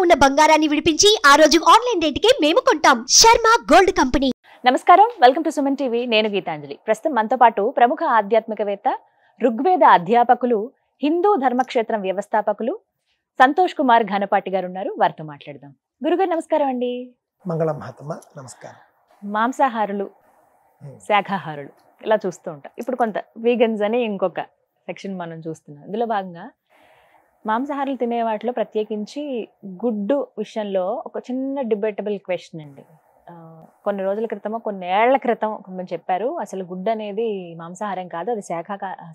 ఉన్న బంగారాన్ని విడిపించి ఆ రోజు ఆన్లైన్ రేటుకే మేము కొంటాం. Sharma gold company. నమస్కారం, వెల్కమ్ టు సుమన్ టీవీ. నేను గీతాంజలి. ప్రస్తుతం మనతో పాటు ప్రముఖ ఆధ్యాత్మికవేత్త, ఋగ్వేద అధ్యాపకులు, హిందూ ధర్మక్షేత్రం వ్యవస్థాపకులు సంతోష్ కుమార్ ఘనపాటి గారు ఉన్నారు. వారితో మాట్లాడదాం. గురుగారు నమస్కారం అండి. మంగళం మహాత్మ నమస్కారం. మాంసాహారులు, శాఖాహారులు ఇలా చూస్తూ ఉంటాం. ఇప్పుడు కొంత వీగన్స్ అని ఇంకొక సెక్షన్ మనం చూస్తున్నాం. ఇందులో భాగంగా మాంసాహారులు తినే వాటిలో ప్రత్యేకించి గుడ్డు విషయంలో ఒక చిన్న డిబేటబుల్ క్వశ్చన్ అండి. కొన్ని రోజుల క్రితమో కొన్ని ఏళ్ల క్రితం కొంచెం చెప్పారు, అసలు గుడ్డు అనేది మాంసాహారం కాదు, అది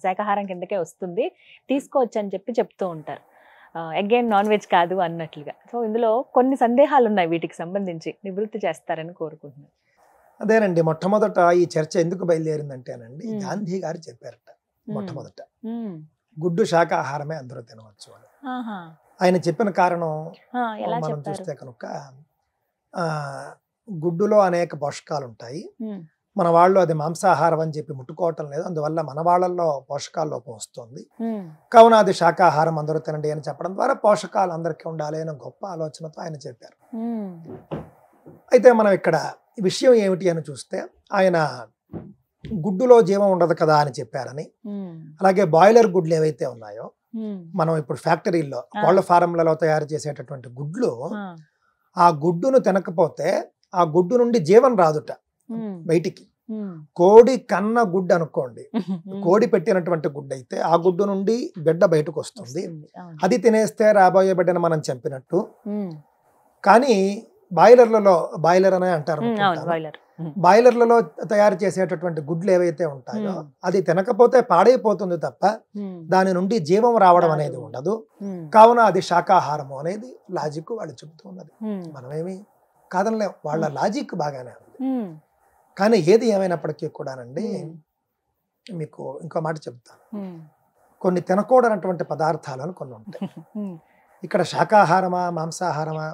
శాఖాహారం కిందకే వస్తుంది, తీసుకోవచ్చు అని చెప్తూ ఉంటారు. అగైన్ నాన్ వెజ్ కాదు అన్నట్లుగా. సో ఇందులో కొన్ని సందేహాలు ఉన్నాయి, వీటికి సంబంధించి నివృత్తి చేస్తారని కోరుకుంటున్నాను. అదేనండి, మొట్టమొదట ఈ చర్చ ఎందుకు బయలుదేరిందంటేనండి, గాంధీ గారు చెప్పారట మొట్టమొదట గుడ్డు శాఖాహారమే అందరూ తినవచ్చు అని. ఆయన చెప్పిన కారణం మనం చూస్తే కనుక గుడ్డులో అనేక పోషకాలు ఉంటాయి, మన వాళ్ళు అది మాంసాహారం అని చెప్పి ముట్టుకోవటం లేదు, అందువల్ల మన వాళ్ళల్లో పోషకాల లోపం వస్తుంది, కావున అది శాఖాహారం అందరూ తినండి అని చెప్పడం ద్వారా పోషకాలు అందరికీ ఉండాలి అనే గొప్ప ఆలోచనతో ఆయన చెప్పారు. అయితే మనం ఇక్కడ విషయం ఏమిటి అని చూస్తే, ఆయన గుడ్డులో జీవం ఉండదు కదా అని చెప్పారని, అలాగే బాయిలర్ గుడ్లు ఏవైతే ఉన్నాయో మనం ఇప్పుడు ఫ్యాక్టరీల్లో కోళ్ల ఫారంలలో తయారు చేసేటటువంటి గుడ్లు, ఆ గుడ్డును తినకపోతే ఆ గుడ్డు నుండి జీవం రాదుట బయటికి. కోడి కన్న గుడ్డు అనుకోండి, కోడి పెట్టినటువంటి గుడ్డు అయితే ఆ గుడ్డు నుండి బిడ్డ బయటకు వస్తుంది, అది తినేస్తే రాబోయే బిడ్డను మనం చంపినట్టు. కానీ బాయిలర్ అనే అంటారు, బాయిలర్లలో తయారు చేసేటటువంటి గుడ్లు ఏవైతే ఉంటాయో అది తినకపోతే పాడైపోతుంది తప్ప దాని నుండి జీవం రావడం అనేది ఉండదు, కావున అది శాకాహారము అనేది లాజిక్ వాళ్ళు చెబుతూ ఉన్నది. మనమేమి కాదనలేం, వాళ్ళ లాజిక్ బాగానే ఉంది. కానీ ఏది ఏమైనప్పటికీ కూడానండి, మీకు ఇంకో మాట చెప్తాను, కొన్ని తినకూడనటువంటి పదార్థాలను కొన్ని ఉంటాయి. ఇక్కడ శాకాహారమా మాంసాహారమా?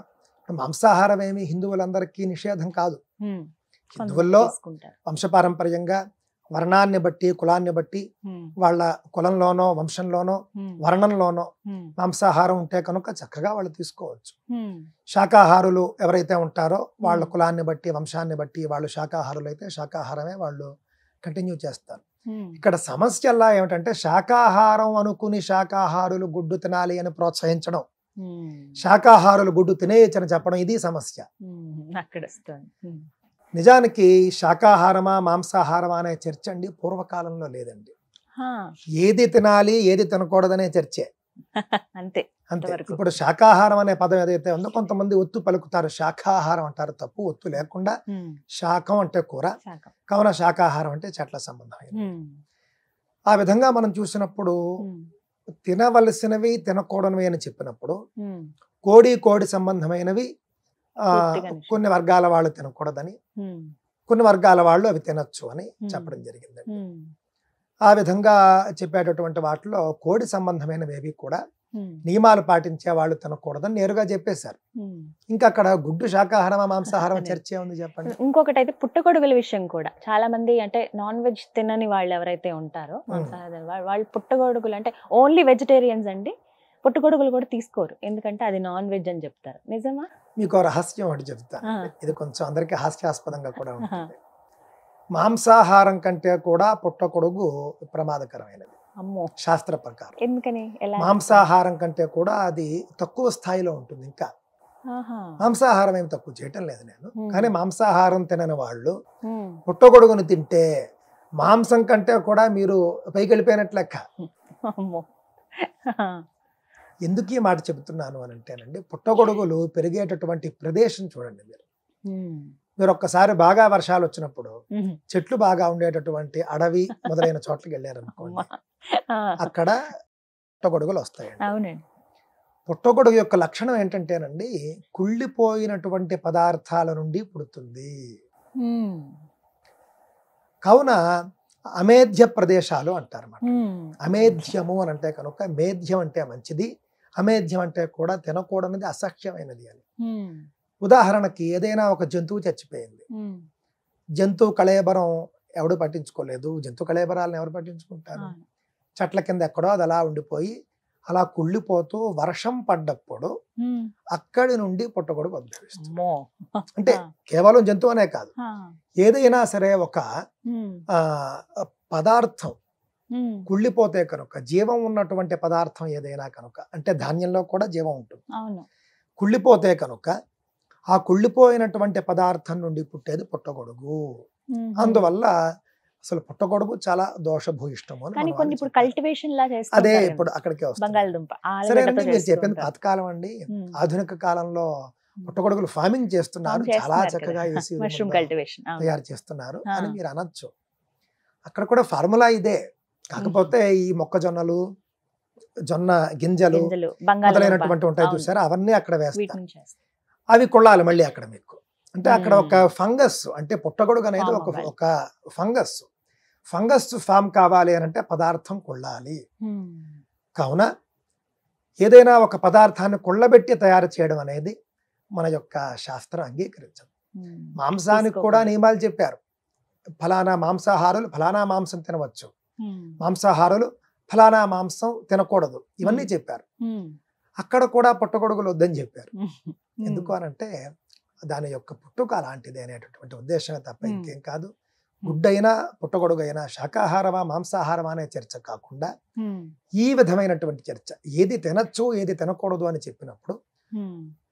మాంసాహారం ఏమి హిందువులందరికీ నిషేధం కాదు. హిందువుల్లో వంశపారంపర్యంగా వర్ణాన్ని బట్టి కులాన్ని బట్టి వాళ్ళ కులంలోనో వంశంలోనో వర్ణంలోనో మాంసాహారం ఉంటే కనుక చక్కగా వాళ్ళు తీసుకోవచ్చు. శాకాహారులు ఎవరైతే ఉంటారో వాళ్ళ కులాన్ని బట్టి వంశాన్ని బట్టి వాళ్ళు శాకాహారులు అయితే శాకాహారమే వాళ్ళు కంటిన్యూ చేస్తారు. ఇక్కడ సమస్య ఎలా ఏమిటంటే, శాకాహారం అనుకుని శాకాహారులు గుడ్డు తినాలి అని ప్రోత్సహించడం, శాకాహారులు గుడ్డు తినేయచ్చని చెప్పడం, ఇది సమస్య. నిజానికి శాకాహారమా మాంసాహారమా అనే చర్చ అండి పూర్వకాలంలో లేదండి. ఏది తినాలి ఏది తినకూడదనే చర్చే అంతే. ఇప్పుడు శాకాహారం అనే పదం ఏదైతే ఉందో, కొంతమంది ఒత్తు పలుకుతారు, శాకాహారం అంటారు, తప్పు. ఒత్తు లేకుండా శాకం అంటే కూర, కావున శాకాహారం అంటే చెట్ల సంబంధం. ఆ విధంగా మనం చూసినప్పుడు తినవలసినవి తినకూడనివి అని చెప్పినప్పుడు, కోడి సంబంధమైనవి కొన్ని వర్గాల వాళ్ళు తినకూడదని, కొన్ని వర్గాల వాళ్ళు అవి తినొచ్చు అని చెప్పడం జరిగిందండి. ఆ విధంగా చెప్పేటటువంటి వాటిలో కోడి సంబంధమైనవి కూడా నియమాలు పాటించే వాళ్ళు తినకూడదని నేరుగా చెప్పేశారు. ఇంకా అక్కడ గుడ్డు శాకాహారమా మాంసాహారం చర్చ ఉంది చెప్పండి. ఇంకొకటి అయితే పుట్టగొడుగుల విషయం కూడా చాలా మంది, అంటే నాన్ వెజ్ తినని వాళ్ళు ఎవరైతే ఉంటారో వాళ్ళు పుట్టగొడుగులు అంటే ఓన్లీ వెజిటేరియన్స్ అండి, పుట్టగొడుగులు కూడా తీసుకోరు, ఎందుకంటే అది నాన్ వెజ్ అని చెప్తారు. నిజమా? మీకు రహస్యం ఒకటి చెప్తాను, ఇది కొంచెం అందరికీ హాస్యాస్పదంగా కూడా ఉంటుంది. మాంసాహారం కంటే కూడా పుట్టగొడుగు ప్రమాదకరమైనది శాస్త్ర ప్రకారం. ఎందుకని? మాంసాహారం కంటే కూడా అది తక్కువ స్థాయిలో ఉంటుంది. ఇంకా మాంసాహారం ఏమి తక్కువ చేయటం లేదు నేను, కానీ మాంసాహారం తినని వాళ్ళు పుట్టగొడుగును తింటే మాంసం కంటే కూడా మీరు పైకి వెళ్ళిపోయినట్లు లెక్క. ఎందుకు ఈ మాట చెబుతున్నాను అని అంటేనండి, పుట్టగొడుగులు పెరిగేటటువంటి ప్రదేశం చూడండి. మీరు ఒక్కసారి బాగా వర్షాలు వచ్చినప్పుడు చెట్లు బాగా ఉండేటటువంటి అడవి మొదలైన చోట్లకి వెళ్ళారనుకోండి, అక్కడ పుట్టగొడుగులు వస్తాయండి. పుట్టగొడుగు యొక్క లక్షణం ఏంటంటేనండి, కుళ్ళిపోయినటువంటి పదార్థాల నుండి పుడుతుంది. కావున అమేధ్య ప్రదేశాలు అంటారు. అమేధ్యము అని అంటే కనుక, మేధ్యం అంటే మంచిది, అమేధ్యం అంటే కూడా తినకూడనిది, అసహ్యమైనది అని. ఉదాహరణకి ఏదైనా ఒక జంతువు చచ్చిపోయింది, జంతువు కళేబరం ఎవడు పట్టించుకోలేదు, జంతు కళేబరాలను ఎవరు పట్టించుకుంటారు? చెట్ల కింద ఎక్కడో అది అలా ఉండిపోయి అలా కుళ్ళిపోతూ వర్షం పడ్డప్పుడు అక్కడి నుండి పుట్టగొడుగు ఉద్భవిస్తుంది. అమ్మో. అంటే కేవలం జంతువు అనే కాదు, ఏదైనా సరే ఒక పదార్థం కుళ్ళిపోతే కనుక, జీవం ఉన్నటువంటి పదార్థం ఏదైనా కనుక, అంటే ధాన్యంలో కూడా జీవం ఉంటుంది, కుళ్ళిపోతే కనుక ఆ కుళ్ళిపోయినటువంటి పదార్థం నుండి పుట్టేది పుట్టగొడుగు. అందువల్ల అసలు పుట్టగొడుగు చాలా దోషభూయిష్టము అని కానీ మన కొన్ని వాళ్ళు ఇప్పుడు చెప్పారు. కల్టివేషన్ లా అదే చేస్తారు ఇప్పుడు అక్కడికే వస్తుంది. బంగాళదుంప సరేనండి, మీరు చెప్పింది పాతకాలం అండి. ఆధునిక కాలంలో పుట్టగొడుగులు ఫార్మింగ్ చేస్తున్నారు, చాలా చక్కగా వేసి మష్రూమ్ కల్టివేషన్ తయారు చేస్తున్నారు అని మీరు అనొచ్చు. అక్కడ కూడా ఫార్ములా ఇదే, కాకపోతే ఈ మొక్కజొన్నలు, జొన్న గింజలు మొదలైనటువంటి ఉంటాయి చూసారా, అవన్నీ అక్కడ వేస్తారు. అవి కొళ్ళాలి మళ్ళీ అక్కడ మీకు. అంటే అక్కడ ఒక ఫంగస్, అంటే పుట్టగొడుగు అనేది ఒక ఫంగస్ ఫామ్ కావాలి అని అంటే పదార్థం కొళ్ళాలి. కావున ఏదైనా ఒక పదార్థాన్ని కొళ్ళబెట్టి తయారు చేయడం అనేది మన యొక్క శాస్త్రం అంగీకరించదు. మాంసానికి కూడా నియమాలు చెప్పారు. ఫలానా మాంసాహారులు ఫలానా మాంసం తినవచ్చు, మాంసాహారులు ఫలానా మాంసం తినకూడదు, ఇవన్నీ చెప్పారు. అక్కడ కూడా పుట్టగొడుగులు వద్దని చెప్పారు. ఎందుకు అనంటే దాని యొక్క పుట్టుక అలాంటిది అనేటటువంటి ఉద్దేశమే తప్ప ఇంకేం కాదు. గుడ్డైనా పుట్టగొడుగు అయినా శాకాహారమా మాంసాహారమా అనే చర్చ కాకుండా ఈ విధమైనటువంటి చర్చ, ఏది తినచ్చు ఏది తినకూడదు అని చెప్పినప్పుడు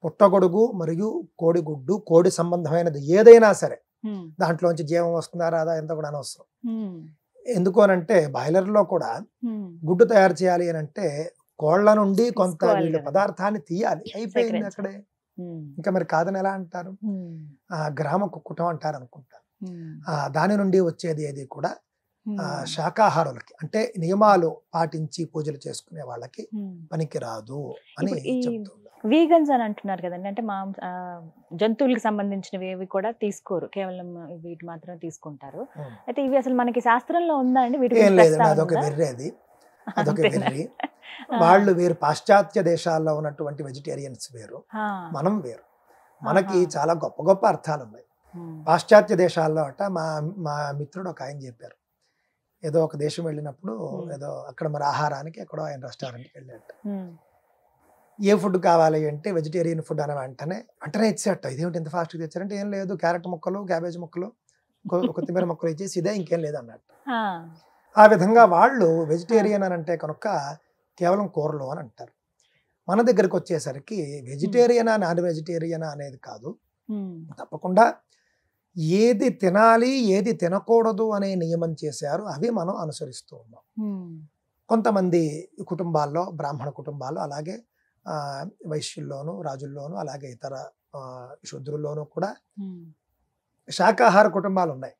పుట్టగొడుగు మరియు కోడిగుడ్డు, కోడి సంబంధమైనది ఏదైనా సరే దాంట్లోంచి జీవం వస్తుందా రాదా ఎంత కూడా అనవసరం. ఎందుకు అనంటే బాయిలర్లో కూడా గుడ్డు తయారు చేయాలి అని అంటే కోళ్ల నుండి కొంత వీళ్ళు పదార్థాన్ని తీయాలి, అయిపోయింది అక్కడే. ఇంకా మరి కాదని ఎలా అంటారు? గ్రామ కుక్కుటం అంటారు అనుకుంటారు. దాని నుండి వచ్చేది ఏది కూడా శాకాహారులకి, అంటే నియమాలు పాటించి పూజలు చేసుకునే వాళ్ళకి పనికి రాదు అని చెప్తున్నారు. వీగన్స్ అని అంటున్నారు కదండి, అంటే జంతువులకు సంబంధించినవి ఏవి కూడా తీసుకోరు, కేవలం వీటి మాత్రమే తీసుకుంటారు. అయితే ఇవి అసలు మనకి శాస్త్రంలో ఉందా అండి? వీటి ఏం లేదు, అదొక వెర్రి, అదొక వెర్రి. వాళ్ళు వేరు, పాశ్చాత్య దేశాల్లో ఉన్నటువంటి వెజిటేరియన్స్ వేరు, మనం వేరు. మనకి చాలా గొప్ప గొప్ప అర్థాలు ఉన్నాయి. పాశ్చాత్య దేశాల్లో అట మా మిత్రుడు ఒక ఆయన చెప్పారు, ఏదో ఒక దేశం వెళ్ళినప్పుడు ఏదో అక్కడ మరి ఆహారానికి ఎక్కడో ఆయన రెస్టారెంట్కి వెళ్ళాట. ఏ ఫుడ్ కావాలి అంటే వెజిటేరియన్ ఫుడ్ అని వెంటనే ఇచ్చేట. ఇదేమిటి ఇంత ఫాస్ట్గా తెచ్చారంటే, ఏం లేదు, క్యారెట్ ముక్కలు, క్యాబేజ్ ముక్కలు, కొత్తిమీర ముక్కలు ఇచ్చేసి ఇదే, ఇంకేం లేదు అన్నట్టు. ఆ విధంగా వాళ్ళు వెజిటేరియన్ అని అంటే కనుక కేవలం కూరలు అని అంటారు. మన దగ్గరికి వచ్చేసరికి వెజిటేరియనా నాన్ వెజిటేరియనా అనేది కాదు, తప్పకుండా ఏది తినాలి ఏది తినకూడదు అనే నియమం చేశారు, అవి మనం అనుసరిస్తూ ఉన్నాం. కొంతమంది కుటుంబాల్లో, బ్రాహ్మణ కుటుంబాల్లో, అలాగే వైశ్యుల్లోనూ రాజుల్లోనూ, అలాగే ఇతర శూద్రుల్లోనూ కూడా శాకాహార కుటుంబాలు ఉన్నాయి.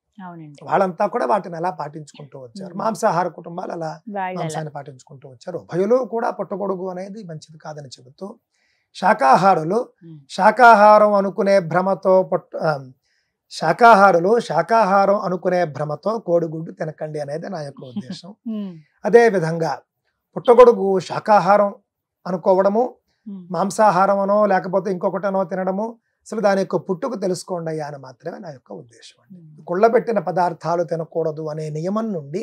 వాళ్ళంతా కూడా వాటిని అలా పాటించుకుంటూ వచ్చారు. మాంసాహార కుటుంబాలు అలా మాంసాన్ని పాటించుకుంటూ వచ్చారు. ఉభయులు కూడా పుట్టగొడుగు అనేది మంచిది కాదని చెబుతూ, శాకాహారులు శాకాహారం అనుకునే భ్రమతో శాకాహారం అనుకునే భ్రమతో కోడిగుడ్డు తినకండి అనేది నా యొక్క ఉద్దేశం. అదే విధంగా పుట్టగొడుగు శాకాహారం అనుకోవడము, మాంసాహారం అనో లేకపోతే ఇంకొకటనో తినడము, అసలు దాని యొక్క పుట్టుకు తెలుసుకోండి అయ్యా అని మాత్రమే నా యొక్క ఉద్దేశం అండి. కుళ్ళబెట్టిన పదార్థాలు తినకూడదు అనే నియమం నుండి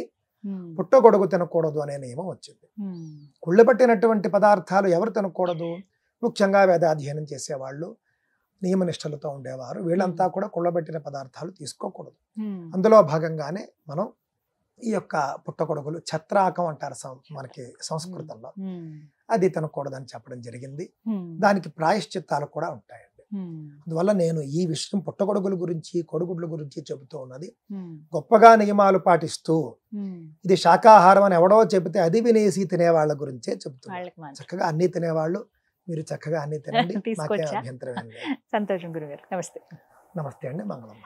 పుట్టగొడుగు తినకూడదు అనే నియమం వచ్చింది. కుళ్ళబెట్టినటువంటి పదార్థాలు ఎవరు తినకూడదు? ముఖ్యంగా వేదాధ్యయనం చేసేవాళ్ళు, నియమనిష్టలతో ఉండేవారు, వీళ్ళంతా కూడా కుళ్ళబెట్టిన పదార్థాలు తీసుకోకూడదు. అందులో భాగంగానే మనం ఈ యొక్క పుట్టగొడుగులు, ఛత్రాకం అంటారు మనకి సంస్కృతంలో, అది తినకూడదని చెప్పడం జరిగింది. దానికి ప్రాయశ్చిత్తాలు కూడా ఉంటాయండి. అందువల్ల నేను ఈ విషయం పుట్టగొడుగుల గురించి, కోడిగుడ్ల గురించి చెబుతూ ఉన్నది గొప్పగా నియమాలు పాటిస్తూ, ఇది శాకాహారం అని ఎవడో చెబితే అది వినేసి తినేవాళ్ళ గురించే చెబుతున్నాను. చక్కగా అన్ని తినేవాళ్ళు మీరు చక్కగా అన్ని తినండి, నాకే అభ్యంతరం ఏం లేదు. సంతోషం గురుగారు. నమస్తే. నమస్తే అండి. మంగళం.